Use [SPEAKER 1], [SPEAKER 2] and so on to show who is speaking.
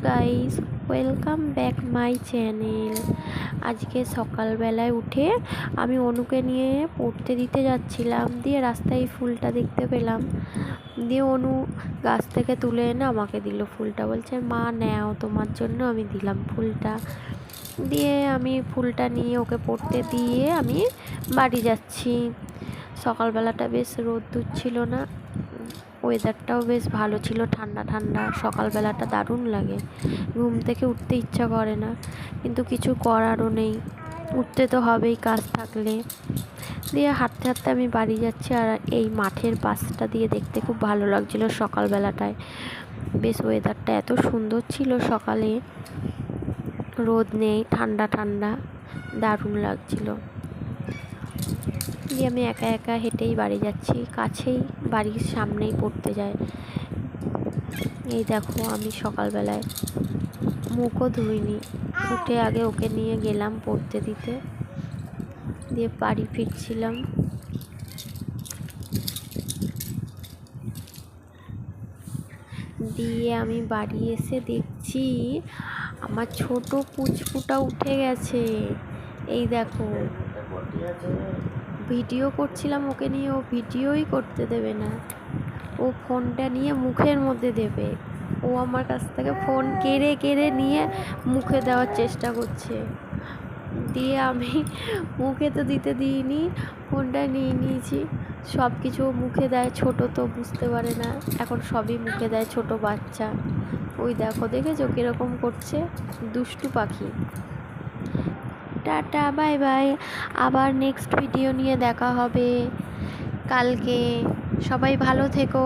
[SPEAKER 1] Guys, welcome back my channel. আজকে সকালবেলায় উঠে আমি অনুকে নিয়ে পড়তে দিতে যাচ্ছিলাম, দিয়ে রাস্তায় এই ফুলটা দেখতে পেলাম, দিয়ে অনু গাছ থেকে তুলে এনে আমাকে দিল ফুলটা, বলছে মা নাও তোমার জন্য আমি দিলাম ফুলটা। দিয়ে আমি ফুলটা নিয়ে ওকে পড়তে দিয়ে আমি বাড়ি যাচ্ছি। সকালবেলাটা বেশ রোদ্দুর ছিল না, ওয়েদারটাও বেশ ভালো ছিল, ঠান্ডা ঠান্ডা। সকালবেলাটা দারুণ লাগে, ঘুম থেকে উঠতে ইচ্ছা করে না, কিন্তু কিছু করারও নেই, উঠতে তো হবেই কাজ থাকলে। দিয়ে হাঁটতে হাঁটতে আমি বাড়ি যাচ্ছি, আর এই মাঠের পাশটা দিয়ে দেখতে খুব ভালো লাগছিল সকালবেলাটায়। বেশ ওয়েদারটা এত সুন্দর ছিল, সকালে রোদ নেই, ঠান্ডা ঠান্ডা, দারুণ লাগছিল। দিয়ে আমি একা একা হেঁটেই বাড়ি যাচ্ছি, কাছেই, বাড়ির সামনেই পড়তে যায়। এই দেখো আমি সকালবেলায় মুখও ধুইনি, উঠে আগে ওকে নিয়ে গেলাম পড়তে দিতে, দিয়ে বাড়ি ফিরছিলাম। দিয়ে আমি বাড়ি এসে দেখছি আমার ছোট পুচকুটা উঠে গেছে। এই দেখো, ভিডিও করছিলাম ওকে নিয়ে, ও ভিডিওই করতে দেবে না, ও ফোনটা নিয়ে মুখের মধ্যে দেবে। ও আমার কাছ থেকে ফোন কেড়ে কেড়ে নিয়ে মুখে দেওয়ার চেষ্টা করছে। দিয়ে আমি মুখে তো দিতে দিইনি, ফোনটা নিয়ে নিয়েছি। সব কিছু মুখে দেয়, ছোট তো বুঝতে পারে না, এখন সবই মুখে দেয়, ছোট বাচ্চা। ওই দেখো, দেখেছো কীরকম করছে, দুষ্টু পাখি। টাটা, বাই বাই, আবার নেক্সট ভিডিও নিয়ে দেখা হবে কালকে। সবাই ভালো থেকো।